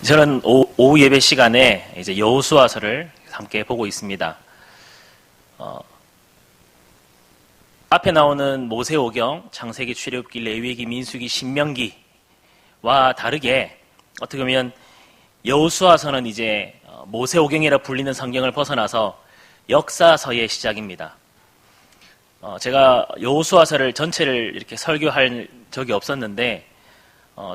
저는 오후 예배 시간에 이제 여호수아서를 함께 보고 있습니다. 앞에 나오는 모세오경, 창세기, 출애굽기, 레위기, 민수기, 신명기와 다르게 어떻게 보면 여호수아서는 이제 모세오경이라 불리는 성경을 벗어나서 역사서의 시작입니다. 제가 여호수아서를 전체를 이렇게 설교할 적이 없었는데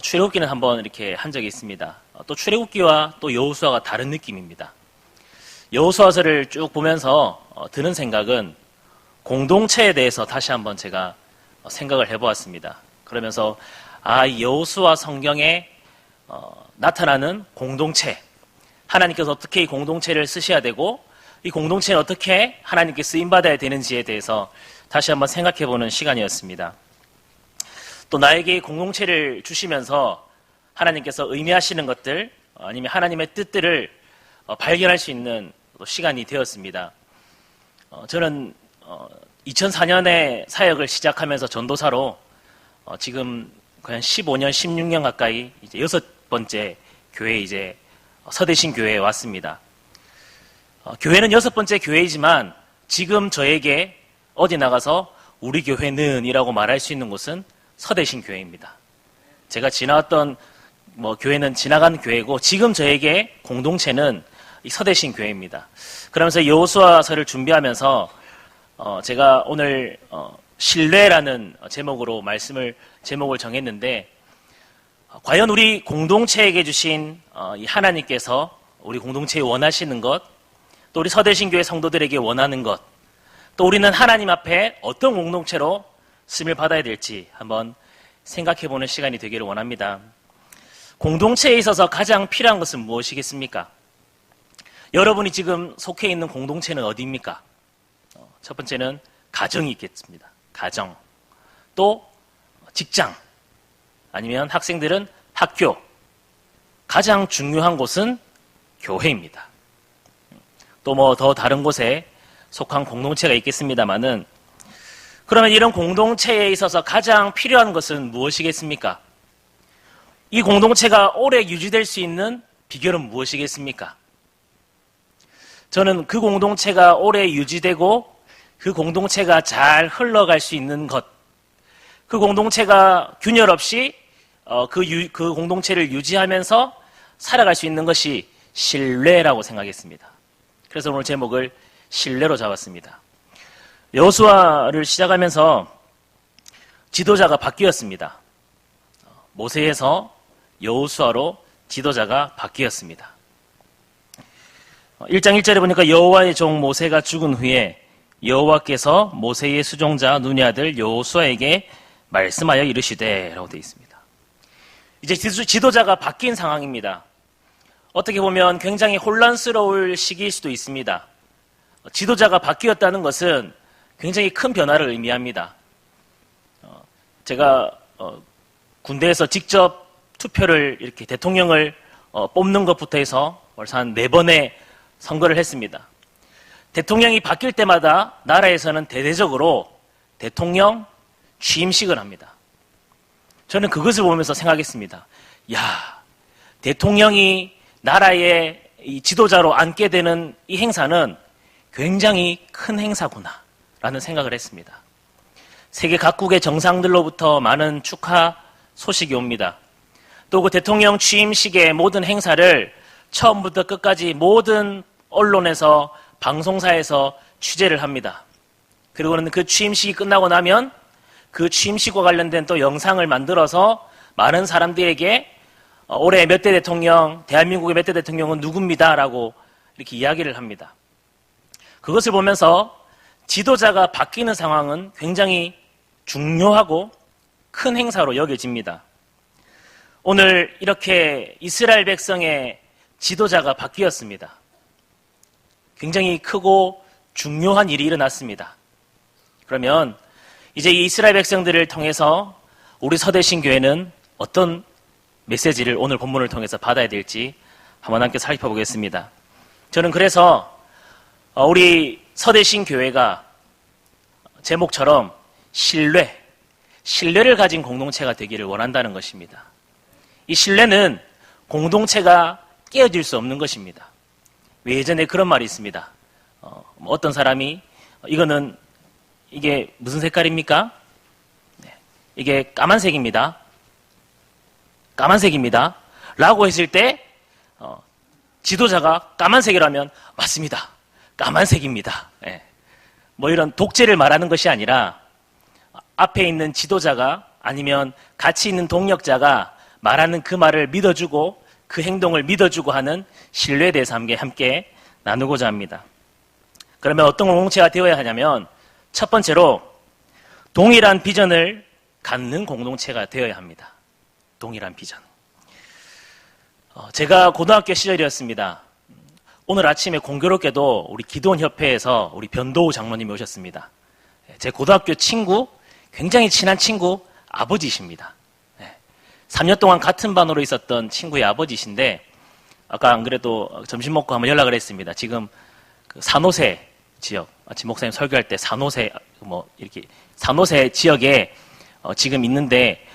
출애굽기는 한번 이렇게 한 적이 있습니다. 또 출애굽기와 또 여호수아가 다른 느낌입니다. 여호수아서를 쭉 보면서 드는 생각은 공동체에 대해서 다시 한번 제가 생각을 해보았습니다. 그러면서 이 여호수아 성경에 나타나는 공동체, 하나님께서 어떻게 이 공동체를 쓰셔야 되고 이 공동체는 어떻게 하나님께 쓰임받아야 되는지에 대해서 다시 한번 생각해보는 시간이었습니다. 또 나에게 공동체를 주시면서 하나님께서 의미하시는 것들 아니면 하나님의 뜻들을 발견할 수 있는 시간이 되었습니다. 저는 2004년에 사역을 시작하면서 전도사로 지금 거의 15년, 16년 가까이 이제 6번째 교회 이제 서대신 교회에 왔습니다. 교회는 6번째 교회이지만 지금 저에게 어디 나가서 우리 교회는 이라고 말할 수 있는 곳은 서대신 교회입니다. 제가 지나왔던 교회는 지나간 교회고 지금 저에게 공동체는 이 서대신 교회입니다. 그러면서 여호수아서를 준비하면서 제가 오늘 신뢰라는 제목으로 제목을 정했는데 과연 우리 공동체에게 주신 이 하나님께서 우리 공동체에 원하시는 것, 또 우리 서대신 교회 성도들에게 원하는 것, 또 우리는 하나님 앞에 어떤 공동체로 쓰임을 받아야 될지 한번 생각해보는 시간이 되기를 원합니다. 공동체에 있어서 가장 필요한 것은 무엇이겠습니까? 여러분이 지금 속해 있는 공동체는 어디입니까? 첫 번째는 가정이 있겠습니다. 가정. 또 직장. 아니면 학생들은 학교. 가장 중요한 곳은 교회입니다. 또 더 다른 곳에 속한 공동체가 있겠습니다만은 그러면 이런 공동체에 있어서 가장 필요한 것은 무엇이겠습니까? 이 공동체가 오래 유지될 수 있는 비결은 무엇이겠습니까? 저는 그 공동체가 오래 유지되고 그 공동체가 잘 흘러갈 수 있는 것, 그 공동체가 균열 없이 그 공동체를 유지하면서 살아갈 수 있는 것이 신뢰라고 생각했습니다. 그래서 오늘 제목을 신뢰로 잡았습니다. 여호수아를 시작하면서 지도자가 바뀌었습니다. 모세에서 여호수아로 지도자가 바뀌었습니다. 1장 1절에 보니까 여호와의 종 모세가 죽은 후에 여호와께서 모세의 수종자 눈의 아들 여호수아에게 말씀하여 이르시되 라고 되어 있습니다. 이제 지도자가 바뀐 상황입니다. 어떻게 보면 굉장히 혼란스러울 시기일 수도 있습니다. 지도자가 바뀌었다는 것은 굉장히 큰 변화를 의미합니다. 제가 군대에서 직접 투표를 이렇게 대통령을 뽑는 것부터 해서 벌써 한 4번의 선거를 했습니다. 대통령이 바뀔 때마다 나라에서는 대대적으로 대통령 취임식을 합니다. 저는 그것을 보면서 생각했습니다. 대통령이 나라의 이 지도자로 앉게 되는 이 행사는 굉장히 큰 행사구나 라는 생각을 했습니다. 세계 각국의 정상들로부터 많은 축하 소식이 옵니다. 또 그 대통령 취임식의 모든 행사를 처음부터 끝까지 모든 언론에서 방송사에서 취재를 합니다. 그리고는 그 취임식이 끝나고 나면 그 취임식과 관련된 또 영상을 만들어서 많은 사람들에게 올해 몇 대 대통령, 대한민국의 몇 대 대통령은 누굽니다 라고 이렇게 이야기를 합니다. 그것을 보면서 지도자가 바뀌는 상황은 굉장히 중요하고 큰 행사로 여겨집니다. 오늘 이렇게 이스라엘 백성의 지도자가 바뀌었습니다. 굉장히 크고 중요한 일이 일어났습니다. 그러면 이제 이 이스라엘 백성들을 통해서 우리 서대신 교회는 어떤 메시지를 오늘 본문을 통해서 받아야 될지 한번 함께 살펴보겠습니다. 저는 그래서 우리 서대신 교회가 제목처럼 신뢰, 신뢰를 가진 공동체가 되기를 원한다는 것입니다. 이 신뢰는 공동체가 깨어질 수 없는 것입니다. 왜 예전에 그런 말이 있습니다. 어떤 사람이 이게 무슨 색깔입니까? 네, 이게 까만색입니다. 까만색입니다. 라고 했을 때 지도자가 까만색이라면 맞습니다. 까만색입니다. 네. 뭐 이런 독재를 말하는 것이 아니라 앞에 있는 지도자가 아니면 같이 있는 동력자가 말하는 그 말을 믿어주고 그 행동을 믿어주고 하는 신뢰에 대해서 함께 나누고자 합니다. 그러면 어떤 공동체가 되어야 하냐면 첫 번째로 동일한 비전을 갖는 공동체가 되어야 합니다. 동일한 비전. 제가 고등학교 시절이었습니다. 오늘 아침에 공교롭게도 우리 기도원협회에서 우리 변도우 장로님이 오셨습니다. 제 고등학교 친구, 굉장히 친한 친구 아버지십니다. 3년 동안 같은 반으로 있었던 친구의 아버지신데 아까 안 그래도 점심 먹고 한번 연락을 했습니다. 지금 그 산호세 지역, 아침 목사님 설교할 때 산호세 산호세 지역에 지금 있는데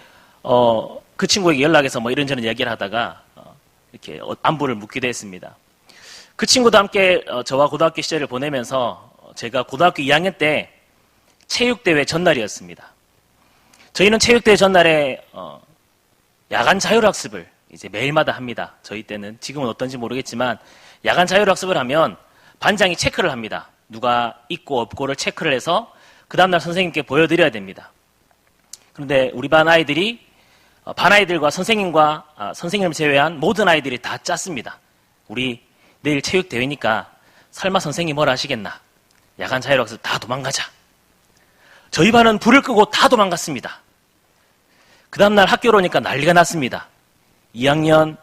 그 친구에게 연락해서 뭐 이런저런 이야기를 하다가 이렇게 안부를 묻기도 했습니다. 그 친구도 함께 저와 고등학교 시절을 보내면서 제가 고등학교 2학년 때 체육대회 전날이었습니다. 저희는 체육대회 전날에 야간 자율학습을 이제 매일마다 합니다. 저희 때는 지금은 어떤지 모르겠지만 야간 자율학습을 하면 반장이 체크를 합니다. 누가 있고 없고를 체크를 해서 그 다음날 선생님께 보여드려야 됩니다. 그런데 우리 반 아이들과 선생님을 제외한 모든 아이들이 다 짰습니다. 우리 내일 체육대회니까 설마 선생님이 뭘 하시겠나. 야간 자율학습 다 도망가자. 저희 반은 불을 끄고 다 도망갔습니다. 그 다음날 학교로 오니까 난리가 났습니다. 2학년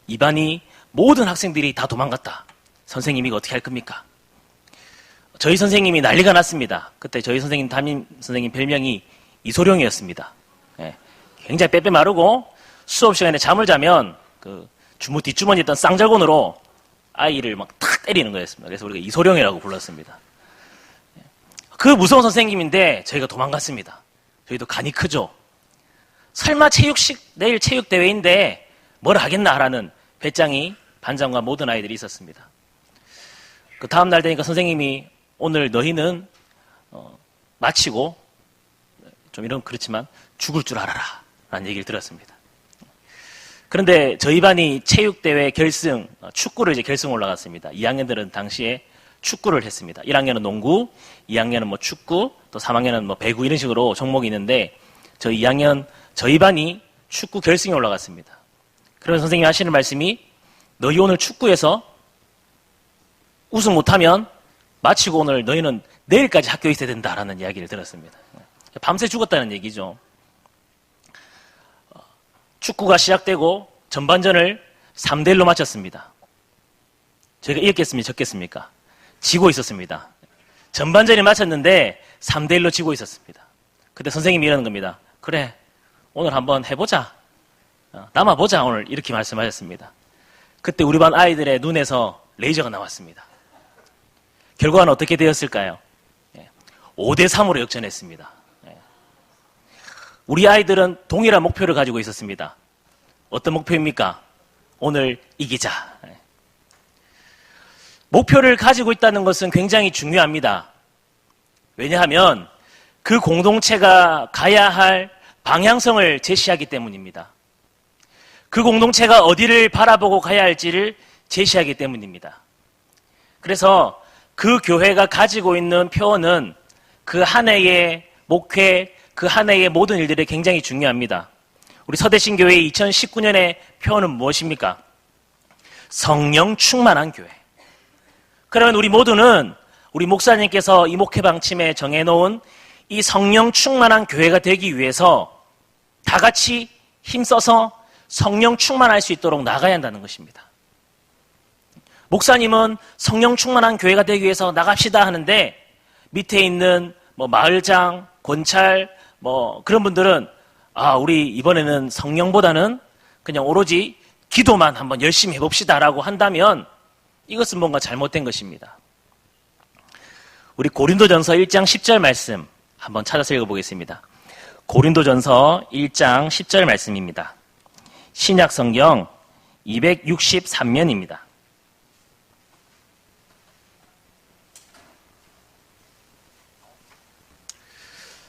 2반이 모든 학생들이 다 도망갔다. 선생님이 이거 어떻게 할 겁니까? 저희 선생님이 난리가 났습니다. 그때 저희 담임 선생님 별명이 이소룡이었습니다. 굉장히 빼빼 마르고 수업 시간에 잠을 자면 그 뒷주머니에 있던 쌍절곤으로 아이를 막 탁 때리는 거였습니다. 그래서 우리가 이소룡이라고 불렀습니다. 그 무서운 선생님인데 저희가 도망갔습니다. 저희도 간이 크죠. 설마 내일 체육대회인데 뭘 하겠나 하라는 배짱이 반장과 모든 아이들이 있었습니다. 그 다음날 되니까 선생님이 오늘 너희는 마치고 좀 이런 그렇지만 죽을 줄 알아라 라는 얘기를 들었습니다. 그런데 저희 반이 체육대회 결승, 축구를 이제 결승 올라갔습니다. 2학년들은 당시에 축구를 했습니다. 1학년은 농구, 2학년은 뭐 축구, 또 3학년은 뭐 배구 이런 식으로 종목이 있는데 저희 반이 축구 결승에 올라갔습니다. 그러면 선생님이 하시는 말씀이 너희 오늘 축구에서 우승 못하면 마치고 오늘 너희는 내일까지 학교에 있어야 된다라는 이야기를 들었습니다. 밤새 죽었다는 얘기죠. 축구가 시작되고 전반전을 3대1로 마쳤습니다. 저희가 이겼겠습니까? 졌겠습니까? 지고 있었습니다. 전반전이 마쳤는데 3대1로 지고 있었습니다. 그때 선생님이 이러는 겁니다. 그래, 오늘 한번 해보자. 남아보자, 오늘. 이렇게 말씀하셨습니다. 그때 우리 반 아이들의 눈에서 레이저가 나왔습니다. 결과는 어떻게 되었을까요? 5대3으로 역전했습니다. 우리 아이들은 동일한 목표를 가지고 있었습니다. 어떤 목표입니까? 오늘 이기자. 목표를 가지고 있다는 것은 굉장히 중요합니다. 왜냐하면 그 공동체가 가야 할 방향성을 제시하기 때문입니다. 그 공동체가 어디를 바라보고 가야 할지를 제시하기 때문입니다. 그래서 그 교회가 가지고 있는 표어는 그 한 해의 목회, 그 한 해의 모든 일들이 굉장히 중요합니다. 우리 서대신교회의 2019년의 표어는 무엇입니까? 성령 충만한 교회. 그러면 우리 모두는 우리 목사님께서 이 목회 방침에 정해놓은 이 성령 충만한 교회가 되기 위해서 다 같이 힘써서 성령 충만할 수 있도록 나가야 한다는 것입니다. 목사님은 성령 충만한 교회가 되기 위해서 나갑시다 하는데 밑에 있는 뭐 마을장, 권찰, 뭐 그런 분들은 우리 이번에는 성령보다는 그냥 오로지 기도만 한번 열심히 해봅시다라고 한다면 이것은 뭔가 잘못된 것입니다. 우리 고린도전서 1장 10절 말씀 한번 찾아서 읽어보겠습니다. 고린도전서 1장 10절 말씀입니다. 신약 성경 263면입니다.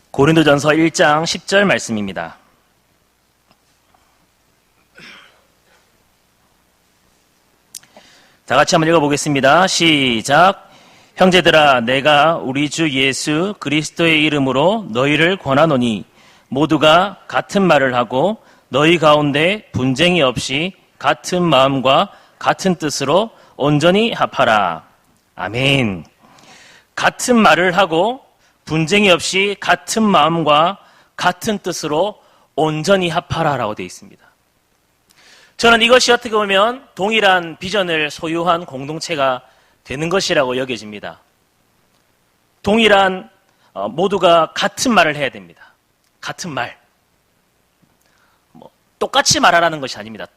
고린도전서 1장 10절 말씀입니다. 다 같이 한번 읽어보겠습니다. 시작. 형제들아, 내가 우리 주 예수 그리스도의 이름으로 너희를 권하노니 모두가 같은 말을 하고 너희 가운데 분쟁이 없이 같은 마음과 같은 뜻으로 온전히 합하라. 아멘. 같은 말을 하고 분쟁이 없이 같은 마음과 같은 뜻으로 온전히 합하라라고 되어 있습니다. 저는 이것이 어떻게 보면 동일한 비전을 소유한 공동체가 되는 것이라고 여겨집니다. 동일한 모두가 같은 말을 해야 됩니다. 같은 말. 똑같이 말하라는 것이 아닙니다.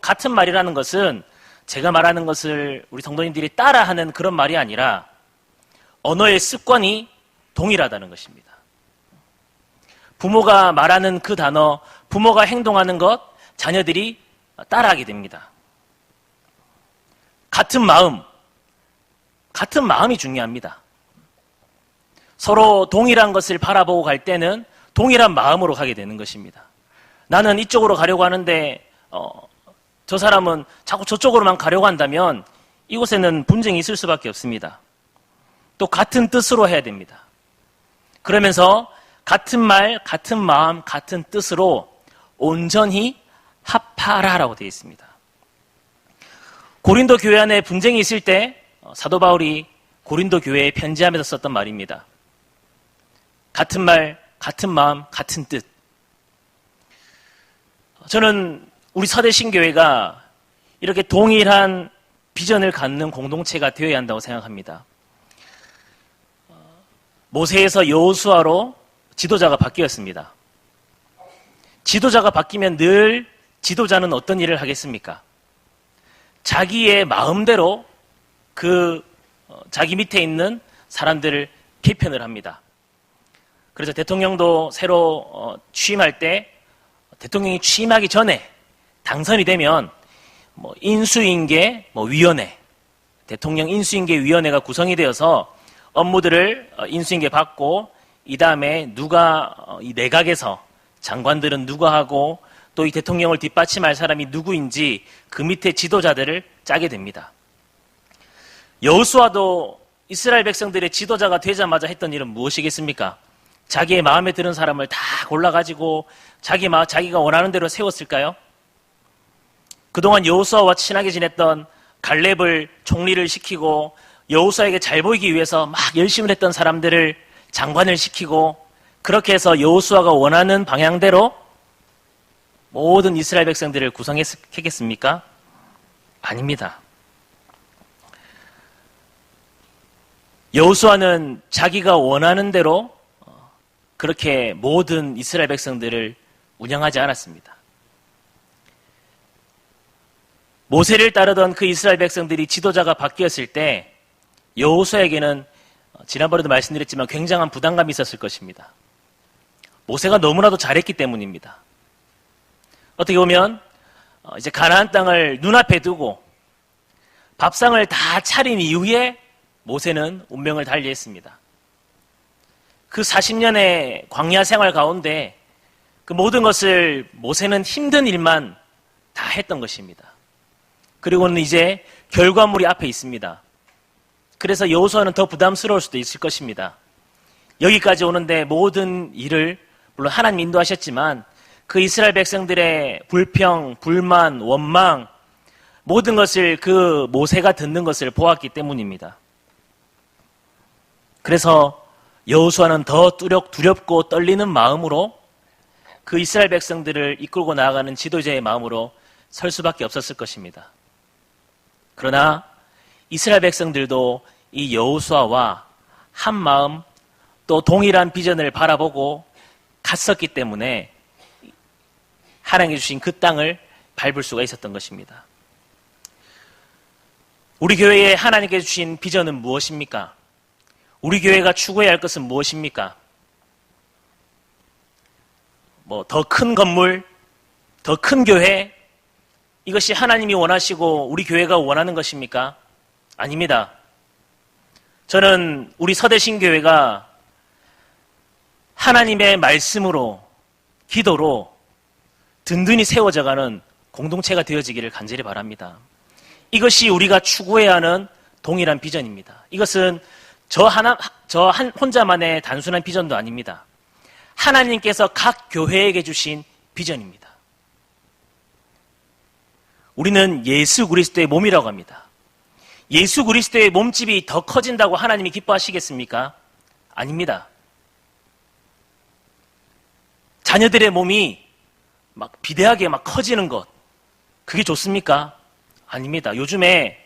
같은 말이라는 것은 제가 말하는 것을 우리 성도님들이 따라하는 그런 말이 아니라 언어의 습관이 동일하다는 것입니다. 부모가 말하는 그 단어, 부모가 행동하는 것, 자녀들이 따라하게 됩니다. 같은 마음이 중요합니다. 서로 동일한 것을 바라보고 갈 때는 동일한 마음으로 가게 되는 것입니다. 나는 이쪽으로 가려고 하는데 저 사람은 자꾸 저쪽으로만 가려고 한다면 이곳에는 분쟁이 있을 수밖에 없습니다. 또 같은 뜻으로 해야 됩니다. 그러면서 같은 말, 같은 마음, 같은 뜻으로 온전히 합하라라고 되어 있습니다. 고린도 교회 안에 분쟁이 있을 때 사도 바울이 고린도 교회에 편지하면서 썼던 말입니다. 같은 말, 같은 마음, 같은 뜻. 저는 우리 서대신교회가 이렇게 동일한 비전을 갖는 공동체가 되어야 한다고 생각합니다. 모세에서 여호수아로 지도자가 바뀌었습니다. 지도자가 바뀌면 늘 지도자는 어떤 일을 하겠습니까? 자기의 마음대로 자기 밑에 있는 사람들을 개편을 합니다. 그래서 대통령도 새로 취임할 때 대통령이 취임하기 전에 당선이 되면 인수인계 위원회, 대통령 인수인계 위원회가 구성이 되어서 업무들을 인수인계 받고 이 다음에 누가 이 내각에서 장관들은 누가 하고 또 이 대통령을 뒷받침할 사람이 누구인지 그 밑에 지도자들을 짜게 됩니다. 여호수아도 이스라엘 백성들의 지도자가 되자마자 했던 일은 무엇이겠습니까? 자기의 마음에 드는 사람을 다 골라가지고 자기가 원하는 대로 세웠을까요? 그동안 여호수아와 친하게 지냈던 갈렙을 총리를 시키고 여호수아에게 잘 보이기 위해서 막 열심히 했던 사람들을 장관을 시키고 그렇게 해서 여호수아가 원하는 방향대로 모든 이스라엘 백성들을 구성했겠습니까? 아닙니다. 여호수아는 자기가 원하는 대로 그렇게 모든 이스라엘 백성들을 운영하지 않았습니다. 모세를 따르던 그 이스라엘 백성들이 지도자가 바뀌었을 때 여호수아에게는 지난번에도 말씀드렸지만 굉장한 부담감이 있었을 것입니다. 모세가 너무나도 잘했기 때문입니다. 어떻게 보면 이제 가나안 땅을 눈앞에 두고 밥상을 다 차린 이후에 모세는 운명을 달리했습니다. 그 40년의 광야 생활 가운데 그 모든 것을 모세는 힘든 일만 다 했던 것입니다. 그리고는 이제 결과물이 앞에 있습니다. 그래서 여호수아는 더 부담스러울 수도 있을 것입니다. 여기까지 오는데 모든 일을 물론 하나님 인도하셨지만 그 이스라엘 백성들의 불평, 불만, 원망 모든 것을 그 모세가 듣는 것을 보았기 때문입니다. 그래서 여호수아는 더 두렵고 떨리는 마음으로 그 이스라엘 백성들을 이끌고 나아가는 지도자의 마음으로 설 수밖에 없었을 것입니다. 그러나 이스라엘 백성들도 이 여호수아와 한 마음 또 동일한 비전을 바라보고 갔었기 때문에 하나님이 주신 그 땅을 밟을 수가 있었던 것입니다. 우리 교회에 하나님께 주신 비전은 무엇입니까? 우리 교회가 추구해야 할 것은 무엇입니까? 뭐 더 큰 건물, 더 큰 교회, 이것이 하나님이 원하시고 우리 교회가 원하는 것입니까? 아닙니다. 저는 우리 서대신교회가 하나님의 말씀으로, 기도로 든든히 세워져가는 공동체가 되어지기를 간절히 바랍니다. 이것이 우리가 추구해야 하는 동일한 비전입니다. 이것은 저 혼자만의 단순한 비전도 아닙니다. 하나님께서 각 교회에게 주신 비전입니다. 우리는 예수 그리스도의 몸이라고 합니다. 예수 그리스도의 몸집이 더 커진다고 하나님이 기뻐하시겠습니까? 아닙니다. 자녀들의 몸이 막 비대하게 막 커지는 것, 그게 좋습니까? 아닙니다. 요즘에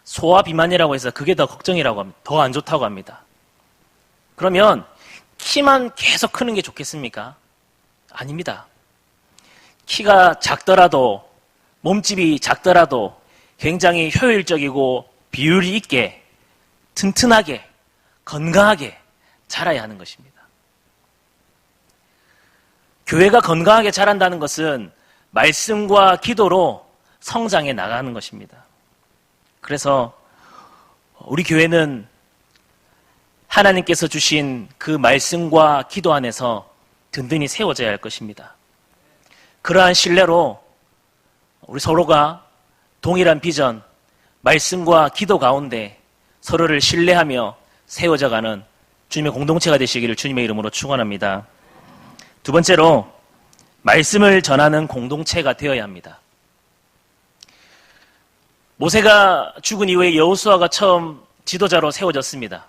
소아 비만이라고 해서 그게 더 걱정이라고 합니다. 더 안 좋다고 합니다. 그러면 키만 계속 크는 게 좋겠습니까? 아닙니다. 키가 작더라도, 몸집이 작더라도 굉장히 효율적이고 비율이 있게, 튼튼하게, 건강하게 자라야 하는 것입니다. 교회가 건강하게 자란다는 것은 말씀과 기도로 성장해 나가는 것입니다. 그래서 우리 교회는 하나님께서 주신 그 말씀과 기도 안에서 든든히 세워져야 할 것입니다. 그러한 신뢰로 우리 서로가 동일한 비전, 말씀과 기도 가운데 서로를 신뢰하며 세워져가는 주님의 공동체가 되시기를 주님의 이름으로 축원합니다. 두 번째로, 말씀을 전하는 공동체가 되어야 합니다. 모세가 죽은 이후에 여호수아가 처음 지도자로 세워졌습니다.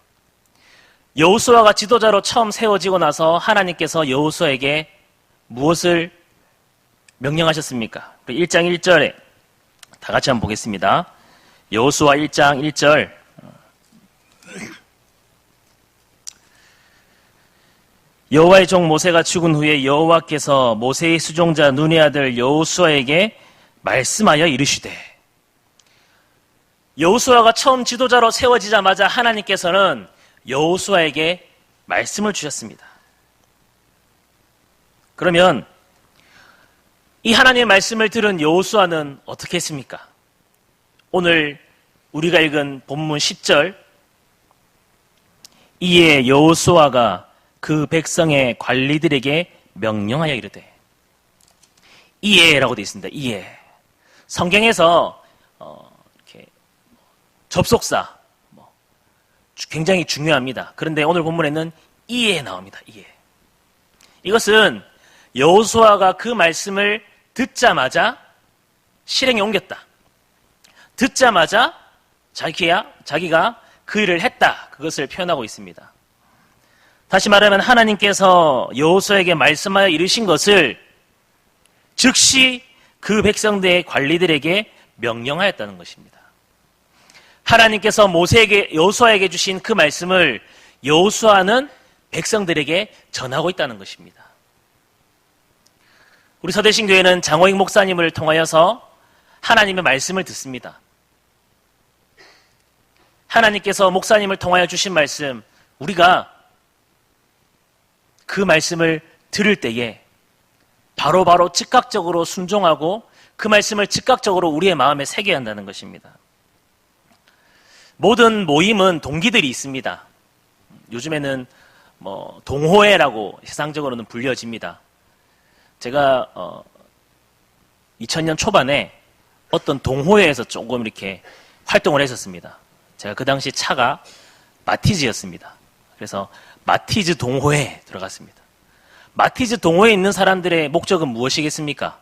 여호수아가 지도자로 처음 세워지고 나서 하나님께서 여호수아에게 무엇을 명령하셨습니까? 1장 1절에 다 같이 한번 보겠습니다. 여호수아 1장 1절. 여호와의 종 모세가 죽은 후에 여호와께서 모세의 수종자 눈의 아들 여호수아에게 말씀하여 이르시되, 여호수아가 처음 지도자로 세워지자마자 하나님께서는 여호수아에게 말씀을 주셨습니다. 그러면 이 하나님의 말씀을 들은 여호수아는 어떻게 했습니까? 오늘 우리가 읽은 본문 10절, 이에 여호수아가 그 백성의 관리들에게 명령하여 이르되, 이에라고 되어 있습니다. 이에. 성경에서 이렇게 접속사 굉장히 중요합니다. 그런데 오늘 본문에는 이에 나옵니다. 이에. 이것은 여호수아가 그 말씀을 듣자마자 실행에 옮겼다. 듣자마자 자기가 그 일을 했다. 그것을 표현하고 있습니다. 다시 말하면 하나님께서 여호수아에게 말씀하여 이르신 것을 즉시 그 백성들의 관리들에게 명령하였다는 것입니다. 하나님께서 여호수아에게 주신 그 말씀을 여호수아는 백성들에게 전하고 있다는 것입니다. 우리 서대신교회는 장호익 목사님을 통하여서 하나님의 말씀을 듣습니다. 하나님께서 목사님을 통하여 주신 말씀, 우리가 그 말씀을 들을 때에 바로바로 즉각적으로 순종하고 그 말씀을 즉각적으로 우리의 마음에 새겨야 한다는 것입니다. 모든 모임은 동기들이 있습니다. 요즘에는 동호회라고 세상적으로는 불려집니다. 제가 2000년 초반에 어떤 동호회에서 조금 이렇게 활동을 했었습니다. 제가 그 당시 차가 마티즈였습니다. 그래서 마티즈 동호회에 들어갔습니다. 마티즈 동호회에 있는 사람들의 목적은 무엇이겠습니까?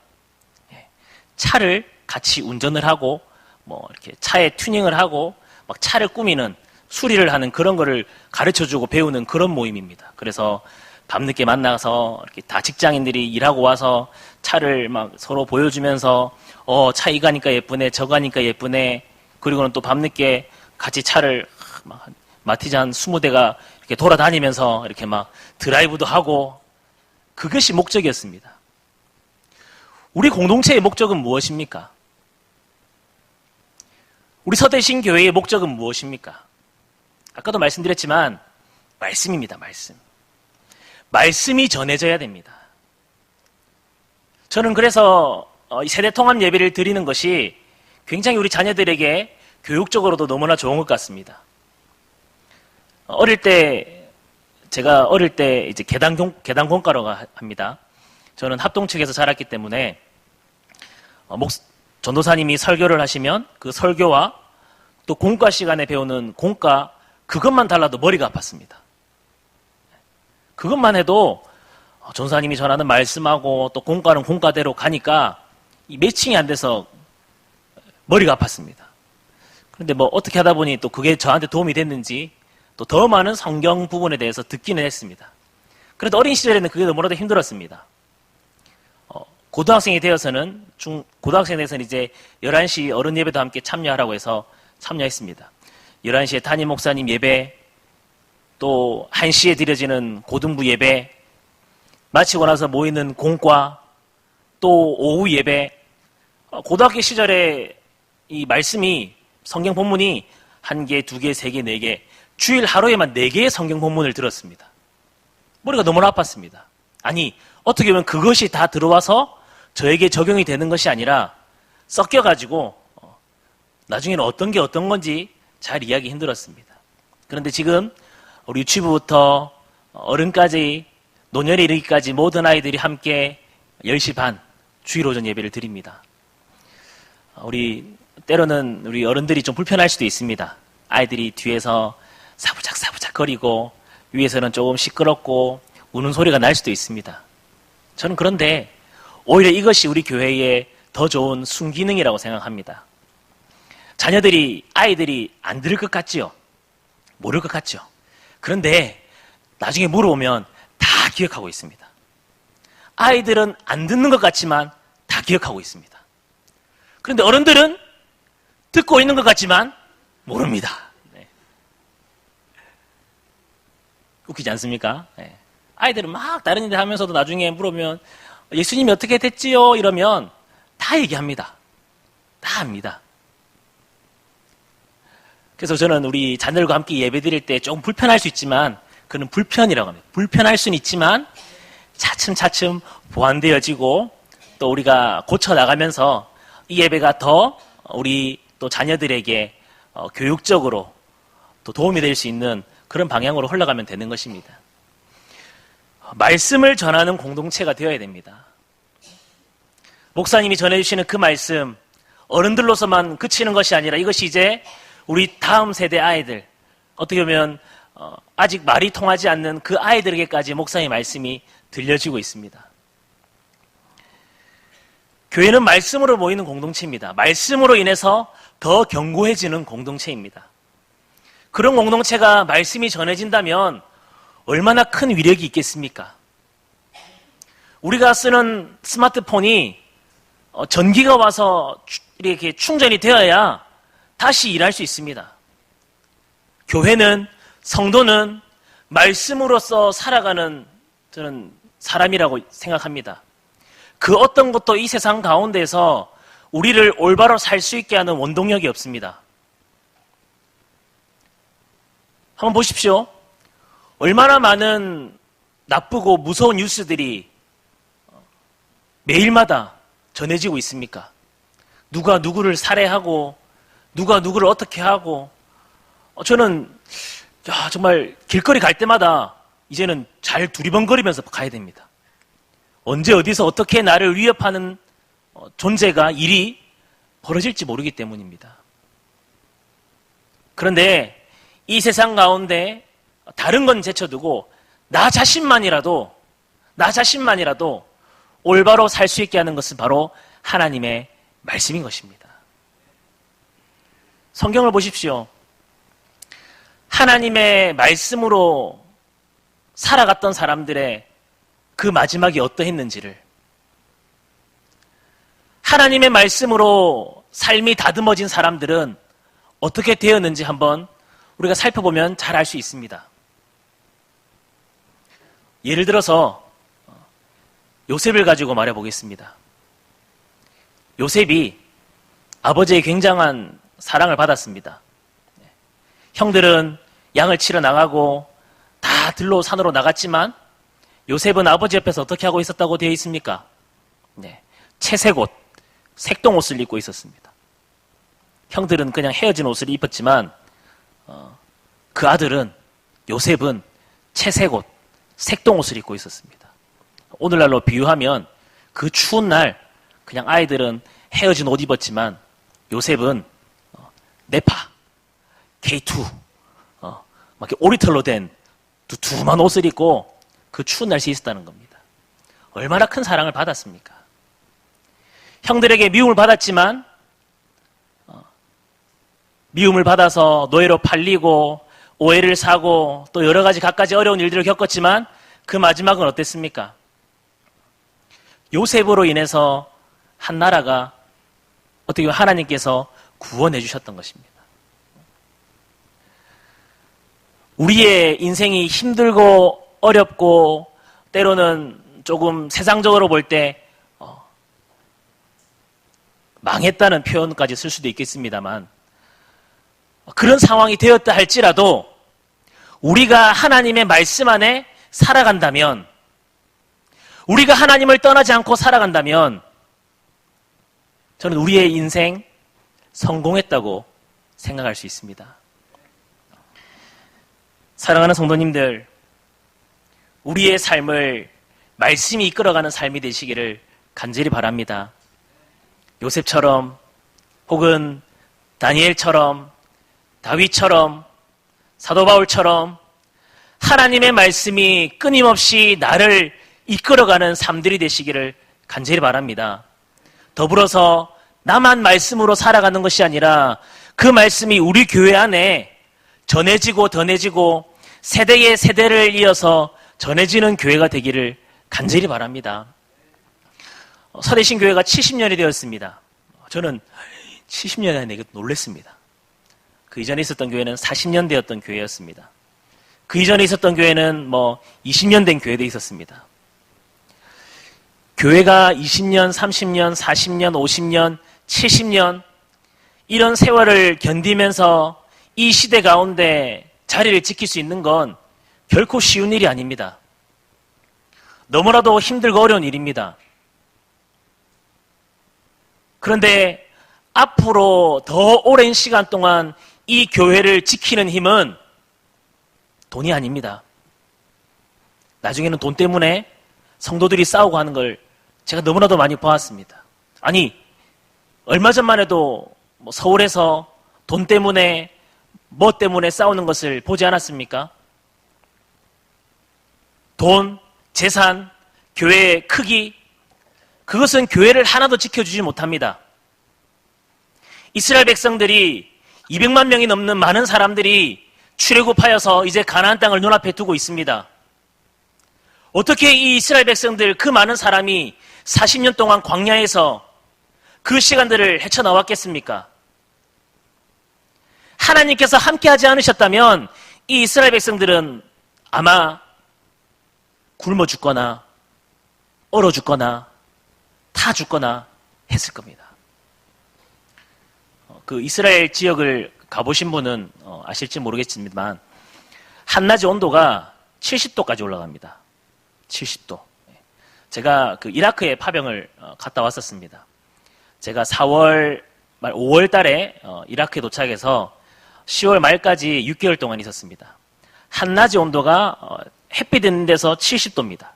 차를 같이 운전을 하고 이렇게 차에 튜닝을 하고 막 차를 꾸미는, 수리를 하는 그런 거를 가르쳐주고 배우는 그런 모임입니다. 그래서 밤늦게 만나서 이렇게 다 직장인들이 일하고 와서 차를 막 서로 보여주면서 차 이거 하니까 예쁘네, 저거 하니까 예쁘네. 그리고는 또 밤늦게 같이 차를 막 마티즈 한 20대가 이렇게 돌아다니면서 이렇게 막 드라이브도 하고, 그것이 목적이었습니다. 우리 공동체의 목적은 무엇입니까? 우리 서대신 교회의 목적은 무엇입니까? 아까도 말씀드렸지만 말씀입니다. 말씀이 전해져야 됩니다. 저는 그래서 이 세대 통합 예배를 드리는 것이 굉장히 우리 자녀들에게 교육적으로도 너무나 좋은 것 같습니다. 제가 어릴 때 이제 계단 공과라고 합니다. 저는 합동 측에서 자랐기 때문에 전도사님이 설교를 하시면 그 설교와 또 공과 시간에 배우는 공과 그것만 달라도 머리가 아팠습니다. 그것만 해도 전도사님이 전하는 말씀하고 또 공과는 공과대로 가니까 이 매칭이 안 돼서 머리가 아팠습니다. 그런데 뭐 어떻게 하다 보니 또 그게 저한테 도움이 됐는지 또 더 많은 성경 부분에 대해서 듣기는 했습니다. 그래도 어린 시절에는 그게 너무나도 힘들었습니다. 고등학생이 되어서는 이제 11시 어른 예배도 함께 참여하라고 해서 참여했습니다. 11시에 담임 목사님 예배, 또 1시에 드려지는 고등부 예배, 마치고 나서 모이는 공과, 또 오후 예배. 고등학교 시절에 이 말씀이 성경 본문이 1개, 2개, 3개, 4개, 주일 하루에만 4개의 성경 본문을 들었습니다. 머리가 너무나 아팠습니다. 아니, 어떻게 보면 그것이 다 들어와서 저에게 적용이 되는 것이 아니라 섞여가지고 나중에는 어떤 게 어떤 건지 잘 이해하기 힘들었습니다. 그런데 지금 우리 유치부부터 어른까지 노년에 이르기까지 모든 아이들이 함께 10시 반 주일 오전 예배를 드립니다. 때로는 우리 어른들이 좀 불편할 수도 있습니다. 아이들이 뒤에서 사부작 거리고 위에서는 조금 시끄럽고 우는 소리가 날 수도 있습니다. 저는 그런데 오히려 이것이 우리 교회의 더 좋은 순기능이라고 생각합니다. 아이들이 안 들을 것 같지요? 모를 것 같죠? 그런데 나중에 물어보면 다 기억하고 있습니다. 아이들은 안 듣는 것 같지만 다 기억하고 있습니다. 그런데 어른들은 듣고 있는 것 같지만 모릅니다. 네. 웃기지 않습니까? 네. 아이들은 막 다른 일 하면서도 나중에 물어보면 예수님이 어떻게 됐지요? 이러면 다 얘기합니다. 다 압니다. 그래서 저는 우리 자녀들과 함께 예배 드릴 때 조금 불편할 수 있지만 그는 불편이라고 합니다. 불편할 수는 있지만 차츰차츰 보완되어지고 또 우리가 고쳐나가면서 이 예배가 더 우리 또 자녀들에게 교육적으로 또 도움이 될 수 있는 그런 방향으로 흘러가면 되는 것입니다. 말씀을 전하는 공동체가 되어야 됩니다. 목사님이 전해주시는 그 말씀, 어른들로서만 그치는 것이 아니라 이것이 이제 우리 다음 세대 아이들, 어떻게 보면 아직 말이 통하지 않는 그 아이들에게까지 목사님의 말씀이 들려지고 있습니다. 교회는 말씀으로 모이는 공동체입니다. 말씀으로 인해서 더 견고해지는 공동체입니다. 그런 공동체가 말씀이 전해진다면 얼마나 큰 위력이 있겠습니까? 우리가 쓰는 스마트폰이 전기가 와서 이렇게 충전이 되어야 다시 일할 수 있습니다. 교회는, 성도는 말씀으로서 살아가는 저는 사람이라고 생각합니다. 그 어떤 것도 이 세상 가운데서 우리를 올바로 살 수 있게 하는 원동력이 없습니다. 한번 보십시오. 얼마나 많은 나쁘고 무서운 뉴스들이 매일마다 전해지고 있습니까? 누가 누구를 살해하고 누가 누구를 어떻게 하고 저는 정말 길거리 갈 때마다 이제는 잘 두리번거리면서 가야 됩니다. 언제 어디서 어떻게 나를 위협하는 존재가 일이 벌어질지 모르기 때문입니다. 그런데 이 세상 가운데 다른 건 제쳐두고 나 자신만이라도 올바로 살 수 있게 하는 것은 바로 하나님의 말씀인 것입니다. 성경을 보십시오. 하나님의 말씀으로 살아갔던 사람들의 그 마지막이 어떠했는지를, 하나님의 말씀으로 삶이 다듬어진 사람들은 어떻게 되었는지 한번 우리가 살펴보면 잘 알 수 있습니다. 예를 들어서 요셉을 가지고 말해보겠습니다. 요셉이 아버지의 굉장한 사랑을 받았습니다. 형들은 양을 치러 나가고 다 들로 산으로 나갔지만 요셉은 아버지 옆에서 어떻게 하고 있었다고 되어 있습니까? 네, 채색 옷, 색동 옷을 입고 있었습니다. 형들은 그냥 헤어진 옷을 입었지만 그 아들은 요셉은 채색 옷, 색동 옷을 입고 있었습니다. 오늘날로 비유하면 그 추운 날 그냥 아이들은 헤어진 옷 입었지만 요셉은 네파, K2 막 이렇게 오리털로 된 두툼한 옷을 입고 그 추운 날씨에 있었다는 겁니다. 얼마나 큰 사랑을 받았습니까? 형들에게 미움을 받았지만 미움을 받아서 노예로 팔리고 오해를 사고 또 여러 가지 갖가지 어려운 일들을 겪었지만 그 마지막은 어땠습니까? 요셉으로 인해서 한 나라가 어떻게 보면 하나님께서 구원해 주셨던 것입니다. 우리의 인생이 힘들고 어렵고 때로는 조금 세상적으로 볼 때 망했다는 표현까지 쓸 수도 있겠습니다만 그런 상황이 되었다 할지라도 우리가 하나님의 말씀 안에 살아간다면 우리가 하나님을 떠나지 않고 살아간다면 저는 우리의 인생 성공했다고 생각할 수 있습니다. 사랑하는 성도님들, 우리의 삶을 말씀이 이끌어가는 삶이 되시기를 간절히 바랍니다. 요셉처럼 혹은 다니엘처럼 다윗처럼 사도 바울처럼 하나님의 말씀이 끊임없이 나를 이끌어가는 삶들이 되시기를 간절히 바랍니다. 더불어서 나만 말씀으로 살아가는 것이 아니라 그 말씀이 우리 교회 안에 전해지고 전해지고 세대의 세대를 이어서 전해지는 교회가 되기를 간절히 바랍니다. 서대신교회가 70년이 되었습니다. 저는 70년이 아니라 놀랐습니다. 그 이전에 있었던 교회는 40년 되었던 교회였습니다. 그 이전에 있었던 교회는 20년 된 교회도 있었습니다. 교회가 20년, 30년, 40년, 50년, 70년 이런 세월을 견디면서 이 시대 가운데 자리를 지킬 수 있는 건 결코 쉬운 일이 아닙니다. 너무나도 힘들고 어려운 일입니다. 그런데 앞으로 더 오랜 시간 동안 이 교회를 지키는 힘은 돈이 아닙니다. 나중에는 돈 때문에 성도들이 싸우고 하는 걸 제가 너무나도 많이 보았습니다. 아니, 얼마 전만 해도 서울에서 돈 때문에 뭐 때문에 싸우는 것을 보지 않았습니까? 돈, 재산, 교회의 크기, 그것은 교회를 하나도 지켜주지 못합니다. 이스라엘 백성들이 200만 명이 넘는 많은 사람들이 출애굽하여서 이제 가나안 땅을 눈앞에 두고 있습니다. 어떻게 이 이스라엘 백성들 그 많은 사람이 40년 동안 광야에서 그 시간들을 헤쳐나왔겠습니까? 하나님께서 함께하지 않으셨다면 이 이스라엘 백성들은 아마 굶어 죽거나 얼어 죽거나 타 죽거나 했을 겁니다. 그 이스라엘 지역을 가보신 분은 아실지 모르겠지만 한낮의 온도가 70도까지 올라갑니다. 70도. 제가 그 이라크에 파병을 갔다 왔었습니다. 제가 4월 말 5월 달에 이라크에 도착해서 10월 말까지 6개월 동안 있었습니다. 한낮의 온도가 햇빛 있는 데서 70도입니다.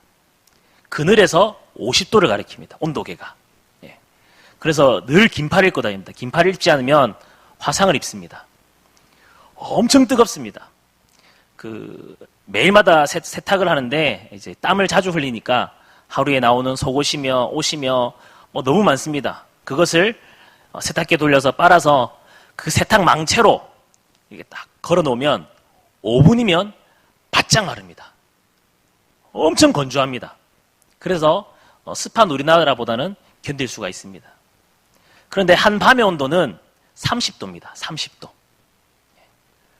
그늘에서 50도를 가리킵니다. 온도계가. 예. 그래서 늘 긴팔을 입고 다닙니다. 긴팔을 입지 않으면 화상을 입습니다. 엄청 뜨겁습니다. 매일마다 세탁을 하는데 이제 땀을 자주 흘리니까 하루에 나오는 속옷이며 옷이며 너무 많습니다. 그것을 세탁기에 돌려서 빨아서 그 세탁 망체로 이게 딱 걸어 놓으면 5분이면 바짝 마릅니다. 엄청 건조합니다. 그래서 습한 우리나라보다는 견딜 수가 있습니다. 그런데 한밤의 온도는 30도입니다. 30도.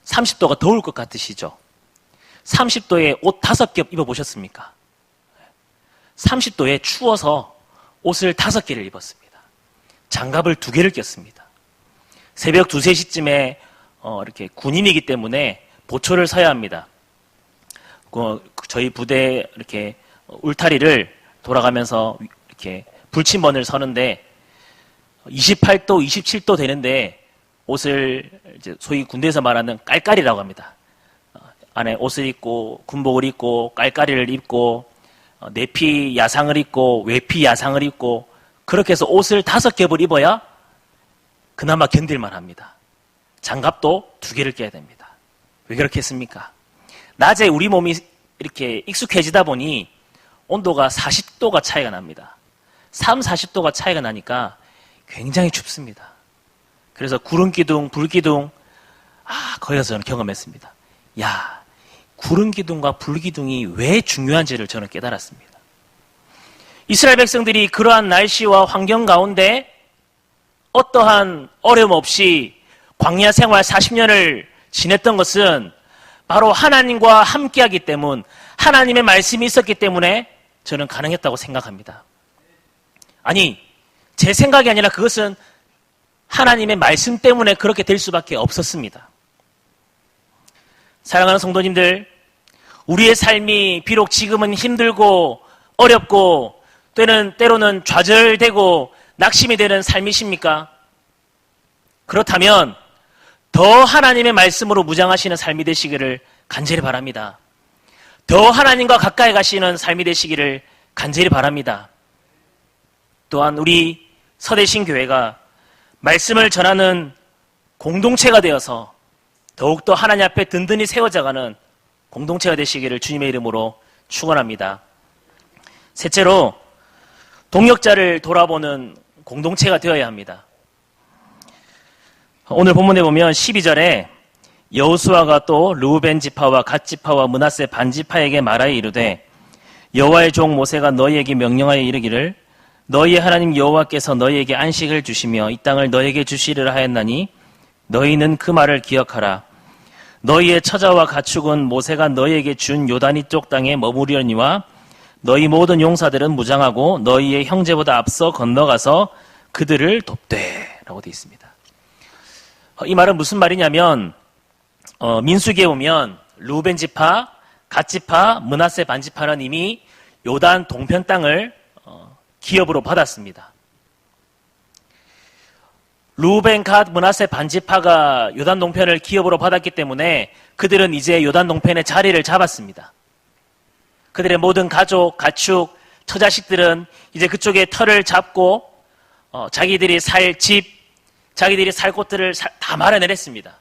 30도가 더울 것 같으시죠? 30도에 옷 5겹 입어보셨습니까? 30도에 추워서 옷을 5개를 입었습니다. 장갑을 2개를 꼈습니다. 새벽 2, 3시쯤에 이렇게 군인이기 때문에 보초를 서야 합니다. 저희 부대 이렇게 울타리를 돌아가면서 이렇게 불침번을 서는데 28도, 27도 되는데 옷을 이제 소위 군대에서 말하는 깔깔이라고 합니다. 안에 옷을 입고 군복을 입고 깔깔이를 입고 내피 야상을 입고 외피 야상을 입고 그렇게 해서 옷을 5겹을 입어야 그나마 견딜만 합니다. 장갑도 2개를 껴야 됩니다. 왜 그렇게 했습니까? 낮에 우리 몸이 이렇게 익숙해지다 보니 온도가 40도가 차이가 납니다. 3, 40도가 차이가 나니까 굉장히 춥습니다. 그래서 구름기둥, 불기둥, 거기 가서 저는 경험했습니다. 야, 구름기둥과 불기둥이 왜 중요한지를 저는 깨달았습니다. 이스라엘 백성들이 그러한 날씨와 환경 가운데 어떠한 어려움 없이 광야 생활 40년을 지냈던 것은 바로 하나님과 함께하기 때문, 하나님의 말씀이 있었기 때문에 저는 가능했다고 생각합니다. 아니, 제 생각이 아니라 그것은 하나님의 말씀 때문에 그렇게 될 수밖에 없었습니다. 사랑하는 성도님들, 우리의 삶이 비록 지금은 힘들고 어렵고 때로는 좌절되고 낙심이 되는 삶이십니까? 그렇다면 더 하나님의 말씀으로 무장하시는 삶이 되시기를 간절히 바랍니다. 더 하나님과 가까이 가시는 삶이 되시기를 간절히 바랍니다. 또한 우리 서대신 교회가 말씀을 전하는 공동체가 되어서 더욱더 하나님 앞에 든든히 세워져가는 공동체가 되시기를 주님의 이름으로 축원합니다. 셋째로 동역자를 돌아보는 공동체가 되어야 합니다. 오늘 본문에 보면 12절에 여호수아가 또 르우벤 지파와 갓 지파와 므낫세 반 지파에게 말하여 이르되 여호와의 종 모세가 너희에게 명령하여 이르기를 너희의 하나님 여호와께서 너희에게 안식을 주시며 이 땅을 너희에게 주시리라 하였나니 너희는 그 말을 기억하라. 너희의 처자와 가축은 모세가 너희에게 준 요단이 쪽 땅에 머무르려니와 너희 모든 용사들은 무장하고 너희의 형제보다 앞서 건너가서 그들을 돕되 라고 되어 있습니다. 이 말은 무슨 말이냐면 민수기에 보면 르우벤 지파, 갓 지파, 므낫세 반 지파는 이미 요단 동편 땅을 기업으로 받았습니다. 르우벤, 갓, 므낫세 반 지파가 요단 동편을 기업으로 받았기 때문에 그들은 이제 요단 동편의 자리를 잡았습니다. 그들의 모든 가족, 가축, 처자식들은 이제 그쪽에 터를 잡고 자기들이 살 집, 자기들이 살 곳들을 다 마련해냈습니다.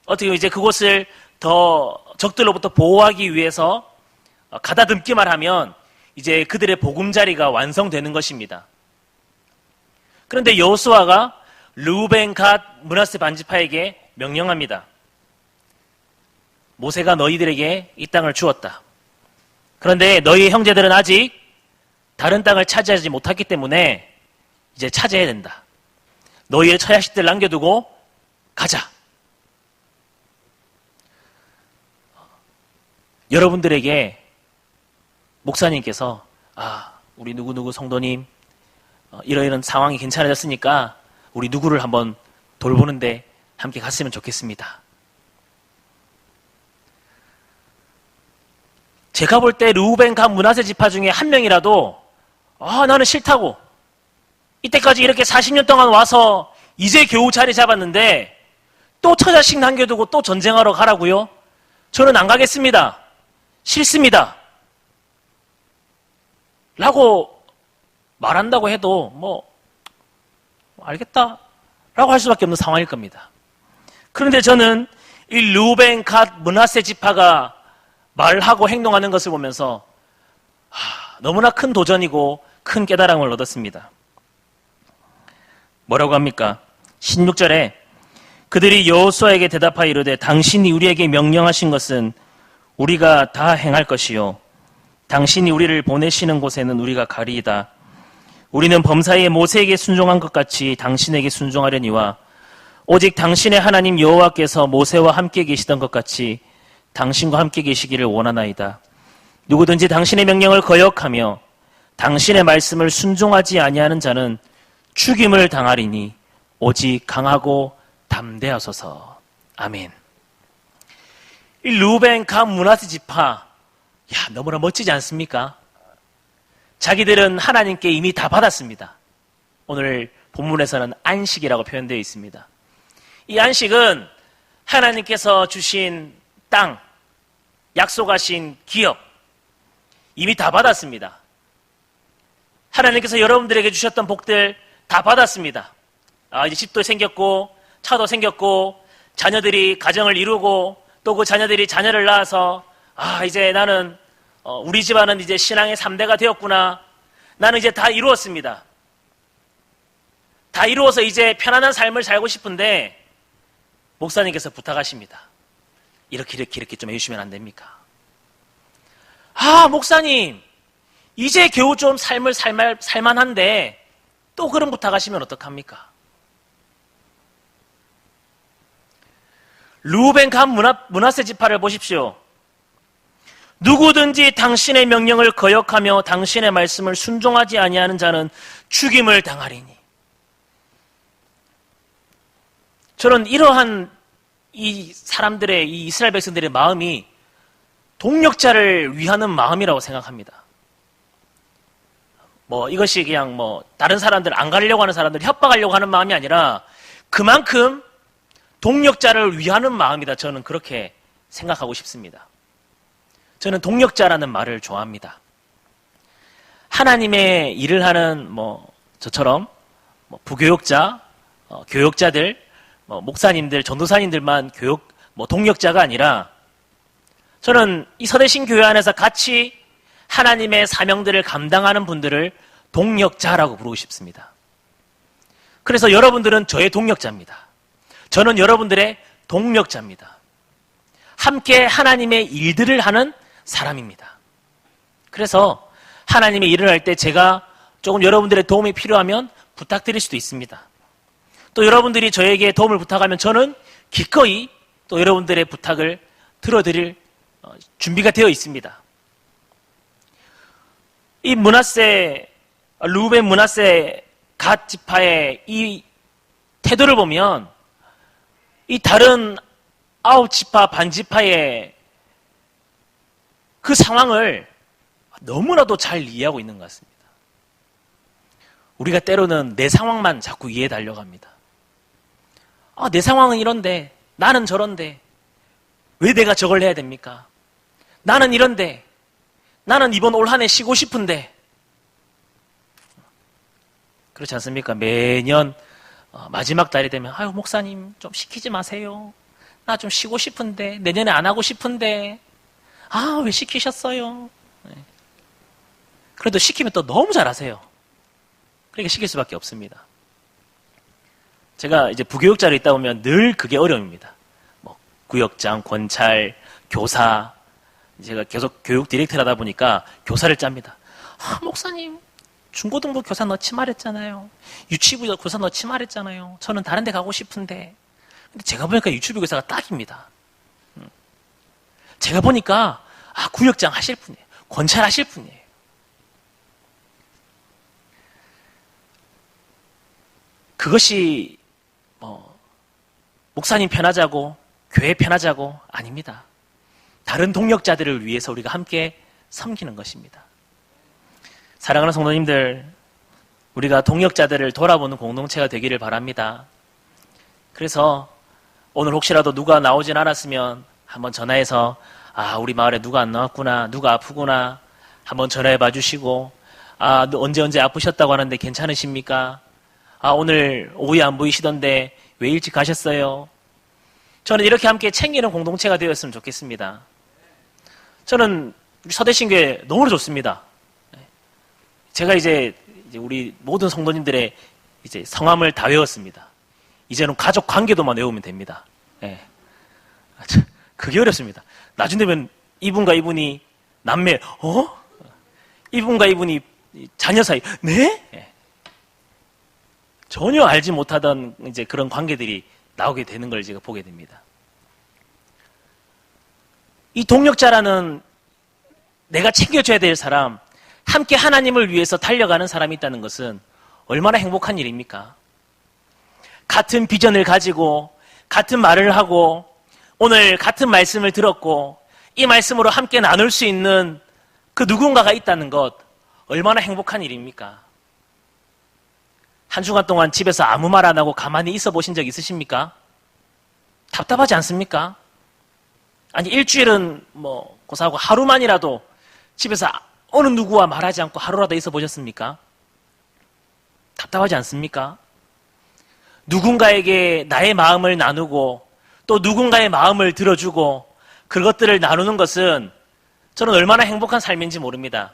어떻게 보면 이제 그곳을 더 적들로부터 보호하기 위해서 가다듬기만 하면 이제 그들의 보금자리가 완성되는 것입니다. 그런데 여호수아가 르우벤, 갓, 므낫세 반 지파에게 명령합니다. 모세가 너희들에게 이 땅을 주었다. 그런데 너희 형제들은 아직 다른 땅을 차지하지 못했기 때문에 이제 차지해야 된다. 너희의 처자식들 남겨두고 가자. 여러분들에게 목사님께서 우리 누구누구 성도님 이런 상황이 괜찮아졌으니까 우리 누구를 한번 돌보는데 함께 갔으면 좋겠습니다. 제가 볼 때 르우벤, 갓, 므낫세 지파 중에 한 명이라도 나는 싫다고 이때까지 이렇게 40년 동안 와서 이제 겨우 자리 잡았는데 또 처자식 남겨두고 또 전쟁하러 가라고요? 저는 안 가겠습니다. 싫습니다. 라고 말한다고 해도 알겠다 라고 할 수밖에 없는 상황일 겁니다. 그런데 저는 이 르우벤, 갓, 므낫세 지파가 말하고 행동하는 것을 보면서 너무나 큰 도전이고 큰 깨달음을 얻었습니다. 뭐라고 합니까? 16절에 그들이 여호수아에게 대답하여 이르되 당신이 우리에게 명령하신 것은 우리가 다 행할 것이요 당신이 우리를 보내시는 곳에는 우리가 가리이다. 우리는 범사에 모세에게 순종한 것 같이 당신에게 순종하려니와 오직 당신의 하나님 여호와께서 모세와 함께 계시던 것 같이 당신과 함께 계시기를 원하나이다. 누구든지 당신의 명령을 거역하며 당신의 말씀을 순종하지 아니하는 자는 죽임을 당하리니 오직 강하고 담대하소서. 아멘. 이 르우벤, 갓, 므낫세 지파 너무나 멋지지 않습니까? 자기들은 하나님께 이미 다 받았습니다. 오늘 본문에서는 안식이라고 표현되어 있습니다. 이 안식은 하나님께서 주신 땅, 약속하신 기업, 이미 다 받았습니다. 하나님께서 여러분들에게 주셨던 복들 다 받았습니다. 이제 집도 생겼고, 차도 생겼고, 자녀들이 가정을 이루고, 또 그 자녀들이 자녀를 낳아서, 이제 나는, 우리 집안은 이제 신앙의 3대가 되었구나. 나는 이제 다 이루었습니다. 다 이루어서 이제 편안한 삶을 살고 싶은데, 목사님께서 부탁하십니다. 이렇게 좀 해주시면 안 됩니까? 목사님, 이제 겨우 좀 삶을 살만한데, 또 그런 부탁하시면 어떡합니까? 르우벤 간 므낫세 지파를 보십시오. 누구든지 당신의 명령을 거역하며 당신의 말씀을 순종하지 아니하는 자는 죽임을 당하리니. 저는 이러한 이 사람들의, 이 이스라엘 백성들의 마음이 동력자를 위하는 마음이라고 생각합니다. 이것이 그냥 다른 사람들, 안 가려고 하는 사람들 협박하려고 하는 마음이 아니라 그만큼 동력자를 위하는 마음이다. 저는 그렇게 생각하고 싶습니다. 저는 동력자라는 말을 좋아합니다. 하나님의 일을 하는 저처럼 부교육자, 교육자들, 목사님들, 전도사님들만 동력자가 아니라 저는 이 서대신 교회 안에서 같이 하나님의 사명들을 감당하는 분들을 동력자라고 부르고 싶습니다. 그래서 여러분들은 저의 동력자입니다. 저는 여러분들의 동력자입니다. 함께 하나님의 일들을 하는 사람입니다. 그래서 하나님의 일을 할 때 제가 조금 여러분들의 도움이 필요하면 부탁드릴 수도 있습니다. 또 여러분들이 저에게 도움을 부탁하면 저는 기꺼이 또 여러분들의 부탁을 들어드릴 준비가 되어 있습니다. 이 르우벤 므낫세 갓 지파의 이 태도를 보면 이 다른 9지파 반지파의 그 상황을 너무나도 잘 이해하고 있는 것 같습니다. 우리가 때로는 내 상황만 자꾸 이해해 하려고 합니다. 내 상황은 이런데, 나는 저런데, 왜 내가 저걸 해야 됩니까? 나는 이런데, 나는 이번 올 한 해 쉬고 싶은데. 그렇지 않습니까? 매년 마지막 달이 되면 목사님 좀 시키지 마세요. 나 좀 쉬고 싶은데, 내년에 안 하고 싶은데. 왜 시키셨어요? 그래도 시키면 또 너무 잘하세요. 그러니까 시킬 수밖에 없습니다. 제가 이제 부교육자로 있다 보면 늘 그게 어려움입니다. 구역장, 권찰, 교사. 제가 계속 교육 디렉터를 하다 보니까 교사를 짭니다. 목사님, 중고등부 교사 넣지 말했잖아요. 유치부 교사 넣지 말했잖아요. 저는 다른 데 가고 싶은데. 근데 제가 보니까 유치부 교사가 딱입니다. 제가 보니까 구역장 하실 분이에요. 권찰 하실 분이에요. 그것이 목사님 편하자고 교회 편하자고 아닙니다. 다른 동력자들을 위해서 우리가 함께 섬기는 것입니다. 사랑하는 성도님들, 우리가 동력자들을 돌아보는 공동체가 되기를 바랍니다. 그래서 오늘 혹시라도 누가 나오진 않았으면 한번 전화해서 우리 마을에 누가 안 나왔구나, 누가 아프구나 한번 전화해 봐 주시고 언제 아프셨다고 하는데 괜찮으십니까? 오늘 오후에 안 보이시던데 왜 일찍 가셨어요? 저는 이렇게 함께 챙기는 공동체가 되었으면 좋겠습니다. 저는 서대신교회 너무 좋습니다. 제가 이제 우리 모든 성도님들의 이제 성함을 다 외웠습니다. 이제는 가족 관계도만 외우면 됩니다. 그게 어렵습니다. 나중 되면 이분과 이분이 남매, 이분과 이분이 자녀 사이, 네? 전혀 알지 못하던 이제 그런 관계들이 나오게 되는 걸 제가 보게 됩니다. 이 동력자라는 내가 챙겨줘야 될 사람, 함께 하나님을 위해서 달려가는 사람이 있다는 것은 얼마나 행복한 일입니까? 같은 비전을 가지고 같은 말을 하고 오늘 같은 말씀을 들었고 이 말씀으로 함께 나눌 수 있는 그 누군가가 있다는 것, 얼마나 행복한 일입니까? 한 주간 동안 집에서 아무 말 안 하고 가만히 있어 보신 적 있으십니까? 답답하지 않습니까? 아니, 일주일은 고사하고 하루만이라도 집에서 어느 누구와 말하지 않고 하루라도 있어 보셨습니까? 답답하지 않습니까? 누군가에게 나의 마음을 나누고 또 누군가의 마음을 들어주고 그것들을 나누는 것은 저는 얼마나 행복한 삶인지 모릅니다.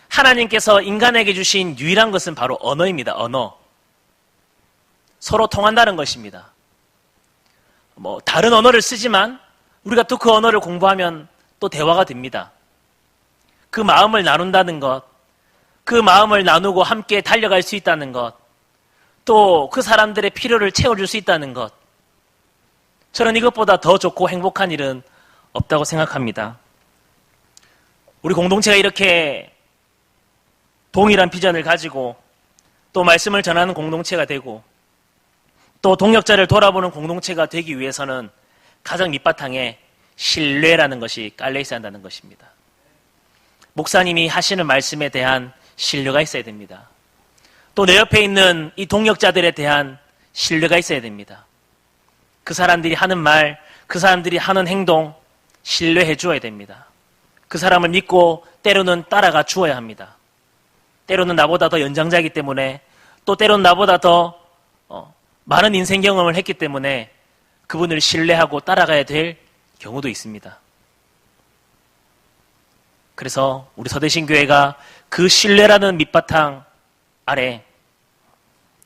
하나님께서 인간에게 주신 유일한 것은 바로 언어입니다. 언어. 서로 통한다는 것입니다. 다른 언어를 쓰지만 우리가 또 그 언어를 공부하면 또 대화가 됩니다. 그 마음을 나눈다는 것, 그 마음을 나누고 함께 달려갈 수 있다는 것, 또 그 사람들의 필요를 채워줄 수 있다는 것. 저는 이것보다 더 좋고 행복한 일은 없다고 생각합니다. 우리 공동체가 이렇게 동일한 비전을 가지고 또 말씀을 전하는 공동체가 되고 또 동역자를 돌아보는 공동체가 되기 위해서는 가장 밑바탕에 신뢰라는 것이 깔려 있어야 한다는 것입니다. 목사님이 하시는 말씀에 대한 신뢰가 있어야 됩니다. 또 내 옆에 있는 이 동역자들에 대한 신뢰가 있어야 됩니다. 그 사람들이 하는 말, 그 사람들이 하는 행동 신뢰해 주어야 됩니다. 그 사람을 믿고 때로는 따라가 주어야 합니다. 때로는 나보다 더 연장자이기 때문에 또 때로는 나보다 더 많은 인생 경험을 했기 때문에 그분을 신뢰하고 따라가야 될 경우도 있습니다. 그래서 우리 서대신교회가 그 신뢰라는 밑바탕 아래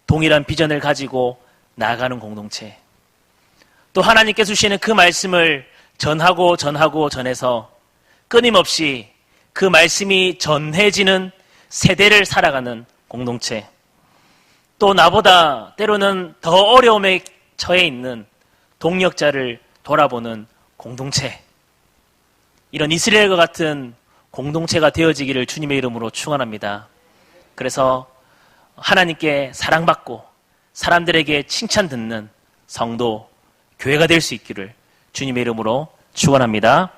동일한 비전을 가지고 나아가는 공동체, 또 하나님께서 주시는 그 말씀을 전하고 전해서 끊임없이 그 말씀이 전해지는 세대를 살아가는 공동체, 또 나보다 때로는 더 어려움에 처해 있는 동역자를 돌아보는 공동체, 이런 이스라엘과 같은 공동체가 되어지기를 주님의 이름으로 축원합니다. 그래서 하나님께 사랑받고 사람들에게 칭찬 듣는 성도, 교회가 될 수 있기를 주님의 이름으로 축원합니다.